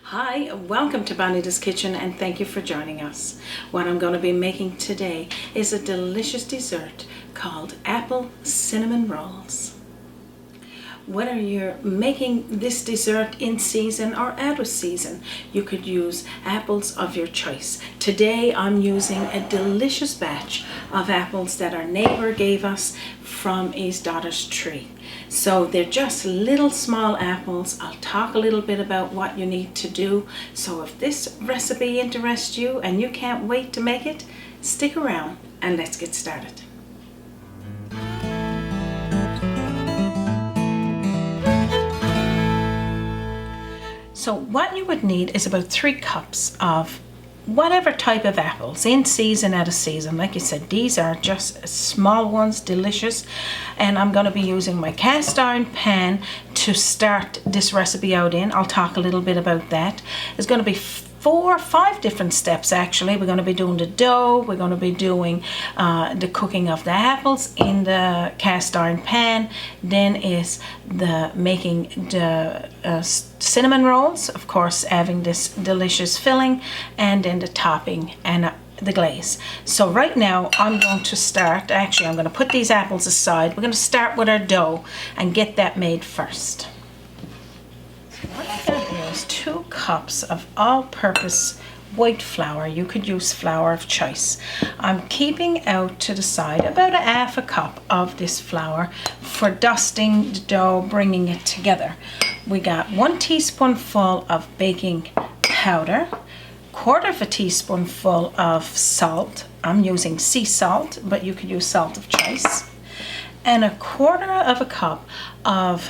Hi, welcome to Bonita's Kitchen and thank you for joining us. What I'm going to be making today is a delicious dessert called apple cinnamon rolls. Whether you're making this dessert in season or out of season, you could use apples of your choice. Today I'm using a delicious batch of apples that our neighbor gave us from his daughter's tree. So they're just little small apples. I'll talk a little bit about what you need to do. So if this recipe interests you and you can't wait to make it, stick around and let's get started. So what you would need is about 3 cups of whatever type of apples, in season, out of season. Like I said, these are just small ones, delicious. And I'm going to be using my cast iron pan to start this recipe out in. I'll talk a little bit about that. There's going to be 4 or 5 different steps actually. We're going to be doing the dough, we're going to be doing the cooking of the apples in the cast iron pan, then is the making the cinnamon rolls, of course having this delicious filling, and then the topping and the glaze. So right now I'm going to start, actually I'm going to put these apples aside. We're going to start with our dough and get that made first. What I'm going to do is 2 cups of all-purpose white flour. You could use flour of choice. I'm keeping out to the side about a half a cup of this flour for dusting the dough, bringing it together. We got 1 teaspoonful of baking powder, 1/4 teaspoonful of salt. I'm using sea salt, but you could use salt of choice, and 1/4 cup of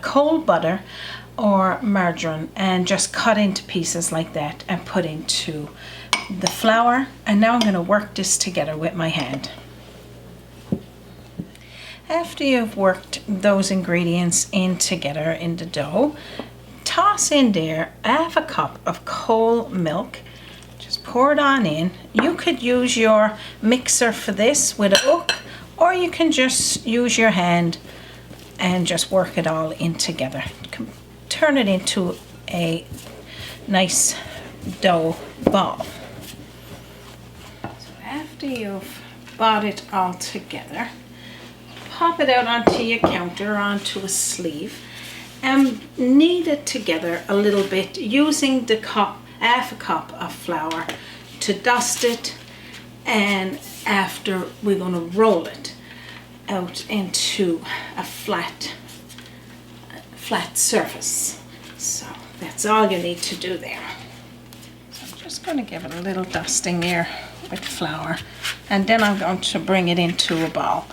cold butter or margarine, and just cut into pieces like that and put into the flour. And now I'm going to work this together with my hand. After you've worked those ingredients in together in the dough, toss in there 1/2 cup of cold milk. Just pour it on in. You could use your mixer for this with a hook, or you can just use your hand and just work it all in together. Turn it into a nice dough ball. So after you've bought it all together, pop it out onto your counter, onto a sleeve, and knead it together a little bit using the cup, 1/2 cup of flour to dust it. And after, we're going to roll it out into a flat surface. So that's all you need to do there. So I'm just going to give it a little dusting there with flour, and then I'm going to bring it into a ball.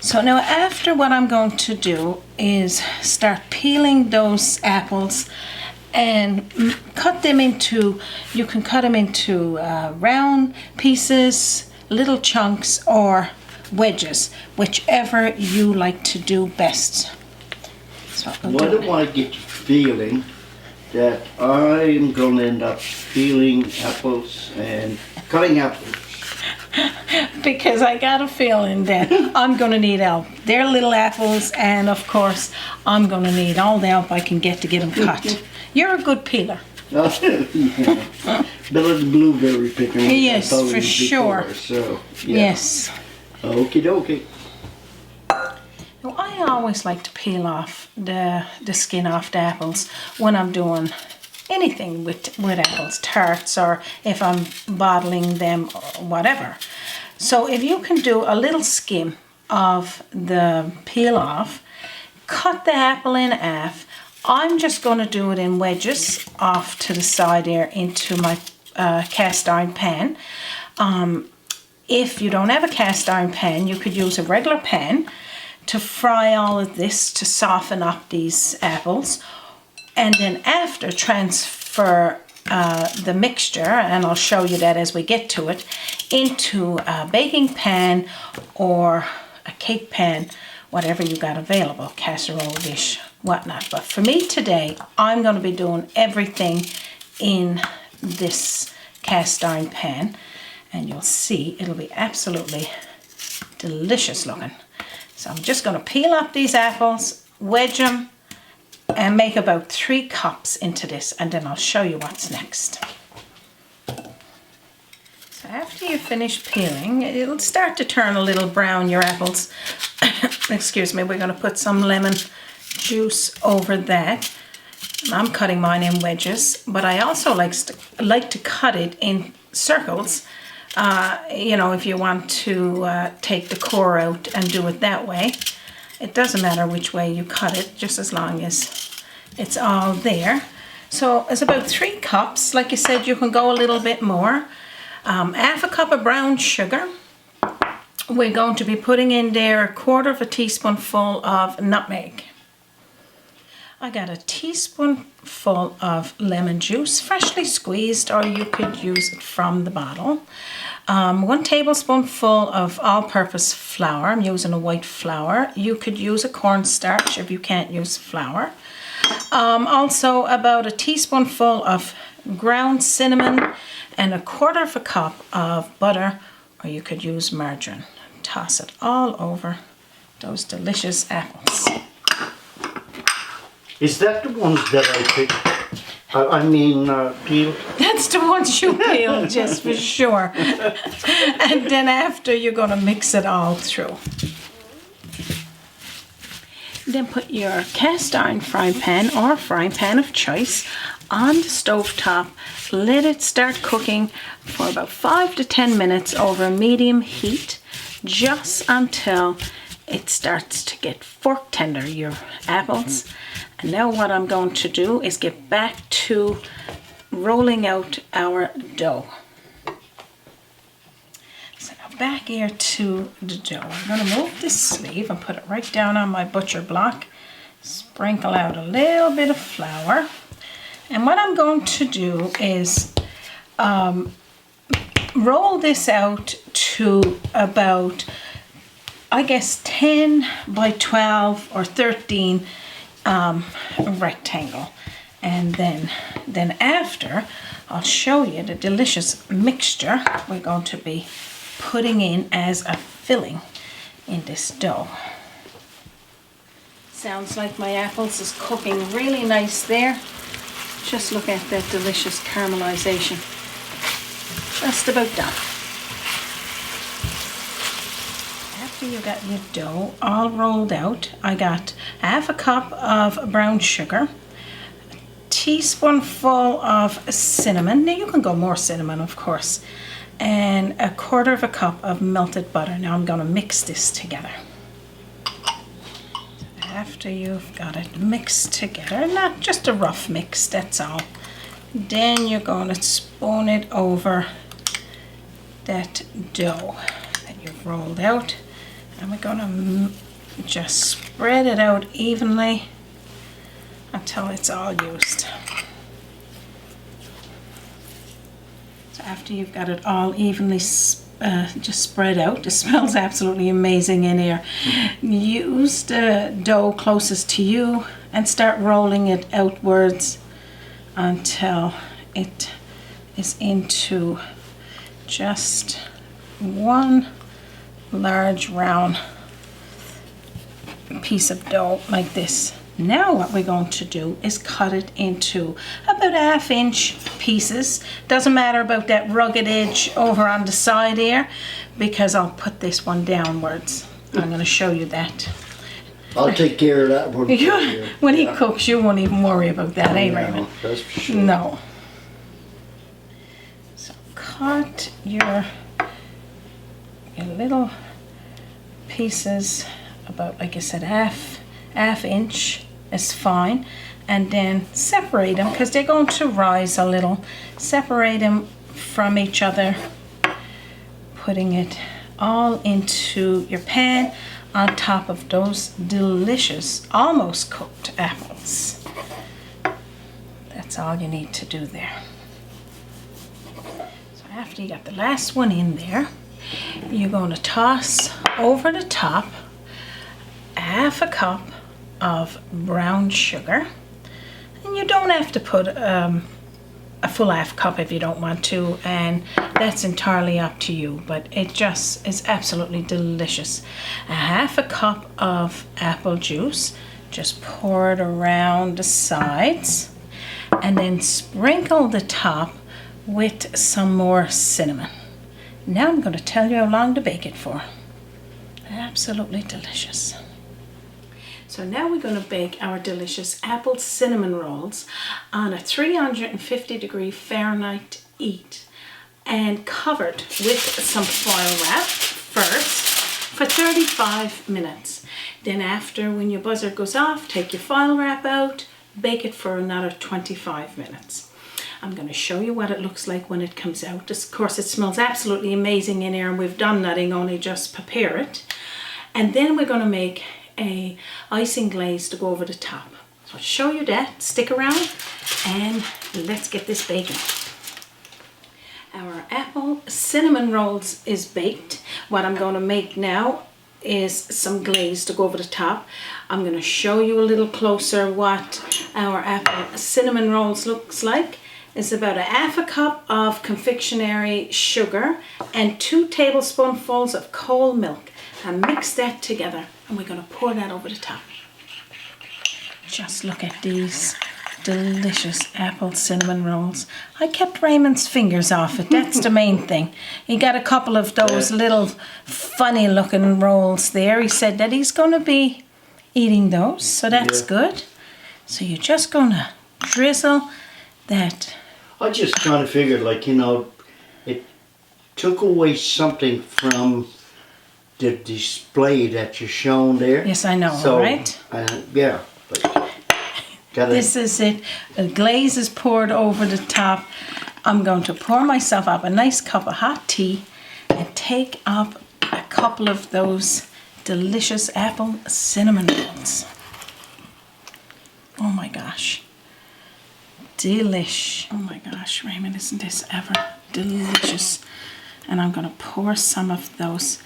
So now after, what I'm going to do is start peeling those apples and cut them into, you can cut them into round pieces, little chunks, or wedges, whichever you like to do best. So Why do I get the feeling that I'm going to end up peeling apples and cutting apples? Because I got a feeling that I'm going to need help. They're little apples, and of course I'm going to need all the help I can get to get them cut. You're a good peeler. Yeah. Better than blueberry picking. Yes, for sure. Before, so, yeah. Yes. Okie dokie. Now, I always like to peel off the skin off the apples when I'm doing anything with apples, tarts, or if I'm bottling them or whatever. So if you can do a little skim of the peel off, cut the apple in half. I'm just going to do it in wedges off to the side here into my cast iron pan. If you don't have a cast iron pan, you could use a regular pan to fry all of this to soften up these apples, and then after transfer the mixture, and I'll show you that as we get to it, into a baking pan or a cake pan, whatever you got available, casserole dish, whatnot. But for me today, I'm going to be doing everything in this cast iron pan, and you'll see it'll be absolutely delicious looking. So I'm just going to peel up these apples, wedge them, and make about 3 cups into this, and then I'll show you what's next. So after you finish peeling, it'll start to turn a little brown, your apples. Excuse me, we're going to put some lemon juice over that. I'm cutting mine in wedges, but I also like to cut it in circles. You know, if you want to take the core out and do it that way. It doesn't matter which way you cut it, just as long as it's all there. So it's about 3 cups. Like I said, you can go a little bit more. Half a cup of brown sugar. We're going to be putting in there 1/4 teaspoonful of nutmeg. I got a teaspoonful of lemon juice, freshly squeezed, or you could use it from the bottle. 1 tablespoonful of all-purpose flour. I'm using a white flour. You could use a cornstarch if you can't use flour. Also about a teaspoonful of ground cinnamon and 1/4 cup of butter, or you could use margarine. Toss it all over those delicious apples. Is that the ones that I picked? Peeled? That's the ones you peeled, just for sure. And then after, you're going to mix it all through. Then put your cast iron frying pan or frying pan of choice on the stove top. Let it start cooking for about 5 to 10 minutes over medium heat, just until it starts to get fork tender, your apples. And now what I'm going to do is get back to rolling out our dough. So now back here to the dough. I'm going to move this sleeve and put it right down on my butcher block. Sprinkle out a little bit of flour. And what I'm going to do is roll this out to about, I guess, 10 by 12 or 13 rectangle. And then after, I'll show you the delicious mixture we're going to be putting in as a filling in this dough. Sounds like my apples is cooking really nice there. Just look at that delicious caramelization. Just about done. After you got your dough all rolled out, I got half a cup of brown sugar, a teaspoonful of cinnamon. Now you can go more cinnamon, of course, and 1/4 cup of melted butter. Now I'm going to mix this together. After you've got it mixed together, not just a rough mix, that's all. Then you're going to spoon it over that dough that you've rolled out. And we're going to just spread it out evenly until it's all used. So after you've got it all evenly just spread out, it smells absolutely amazing in here. Use the dough closest to you and start rolling it outwards until it is into just one large round piece of dough like this. Now what we're going to do is cut it into about 1/2 inch pieces. Doesn't matter about that rugged edge over on the side here, because I'll put this one downwards. I'm going to show you that. I'll take care of that one. When he cooks, you won't even worry about that, eh, Raymond? That's for sure. No. So cut your little pieces about, like I said, half inch is fine, and then separate them because they're going to rise a little. Separate them from each other, putting it all into your pan on top of those delicious, almost cooked apples. That's all you need to do there. So after you got the last one in there, you're going to toss over the top 1/2 cup of brown sugar. And you don't have to put a full 1/2 cup if you don't want to, and that's entirely up to you, but it just is absolutely delicious. 1/2 cup of apple juice, Just pour it around the sides and then sprinkle the top with some more cinnamon. Now I'm going to tell you how long to bake it for. Absolutely delicious. So now we're going to bake our delicious apple cinnamon rolls on a 350 Fahrenheit heat and covered with some foil wrap first for 35 minutes. Then after, when your buzzer goes off, take your foil wrap out, bake it for another 25 minutes. I'm going to show you what it looks like when it comes out. Of course, it smells absolutely amazing in here, and we've done nothing, only just prepare it. And then we're going to make a icing glaze to go over the top. So I'll show you that. Stick around and let's get this baking. Our apple cinnamon rolls is baked. What I'm going to make now is some glaze to go over the top. I'm going to show you a little closer what our apple cinnamon rolls looks like. It's about 1/2 cup of confectionery sugar and 2 tablespoonfuls of cold milk, and mix that together, and we're going to pour that over the top. Just look at these delicious apple cinnamon rolls. I kept Raymond's fingers off it. That's the main thing. He got a couple of those little funny looking rolls there. He said that he's going to be eating those, so that's good. So you're just going to drizzle that. I just kind of figured, like, you know, it took away something from the display that you're showing there. Yes, I know, so, right? Yeah. But this is it. The glaze is poured over the top. I'm going to pour myself up a nice cup of hot tea and take up a couple of those delicious apple cinnamon rolls. Oh my gosh. Delish. Oh my gosh, Raymond, isn't this ever delicious? And I'm going to pour some of those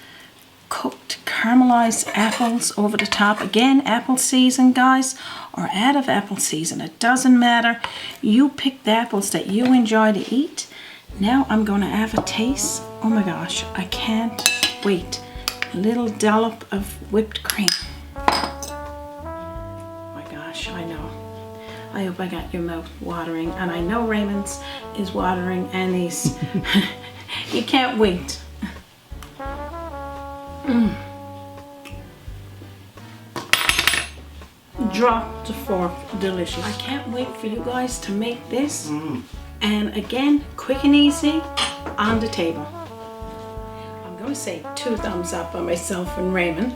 cooked caramelized apples over the top. Again, apple season, guys, or out of apple season, it doesn't matter. You pick the apples that you enjoy to eat. Now I'm going to have a taste. Oh my gosh, I can't wait. A little dollop of whipped cream. Oh my gosh, I know. I hope I got your mouth watering, and I know Raymond's is watering, and he's you can't wait. Drop the fork, delicious. I can't wait for you guys to make this. And again, quick and easy on the table. I'm going to say 2 thumbs up by myself and Raymond.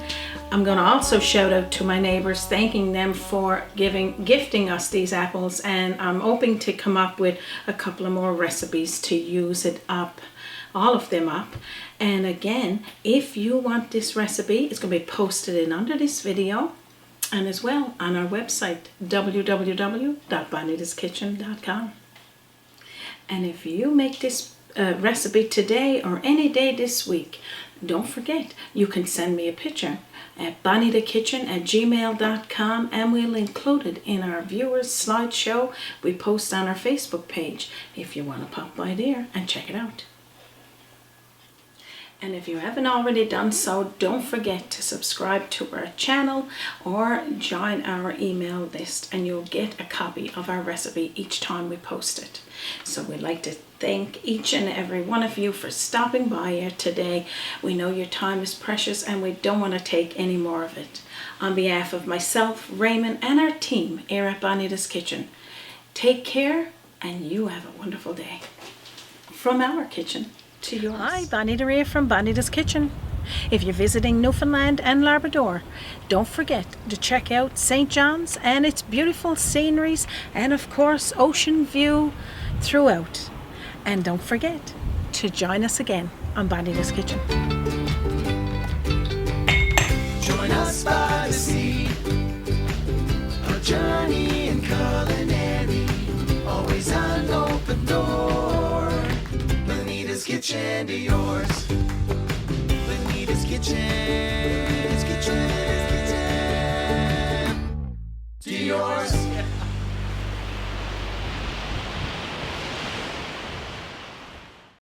I'm going to also shout out to my neighbours, thanking them for gifting us these apples, and I'm hoping to come up with a couple of more recipes to use it up, all of them up. And again, if you want this recipe, it's going to be posted in under this video, and as well on our website, www.bonitaskitchen.com. And if you make this recipe today or any day this week, don't forget, you can send me a picture at bonitakitchen@gmail.com, and we'll include it in our viewers slideshow we post on our Facebook page if you want to pop by there and check it out. And if you haven't already done so, don't forget to subscribe to our channel or join our email list, and you'll get a copy of our recipe each time we post it. So we'd like to thank each and every one of you for stopping by here today. We know your time is precious, and we don't want to take any more of it. On behalf of myself, Raymond, and our team here at Bonita's Kitchen, take care, and you have a wonderful day. From our kitchen to yours. Hi, Bonita here from Bonita's Kitchen. If you're visiting Newfoundland and Labrador, don't forget to check out St. John's and its beautiful sceneries, and of course ocean view throughout. And don't forget to join us again on Bonita's Kitchen. Join us by the sea, a journey in culinary, always an open door. Bonita's Kitchen to yours. Bonita's Kitchen, to yours.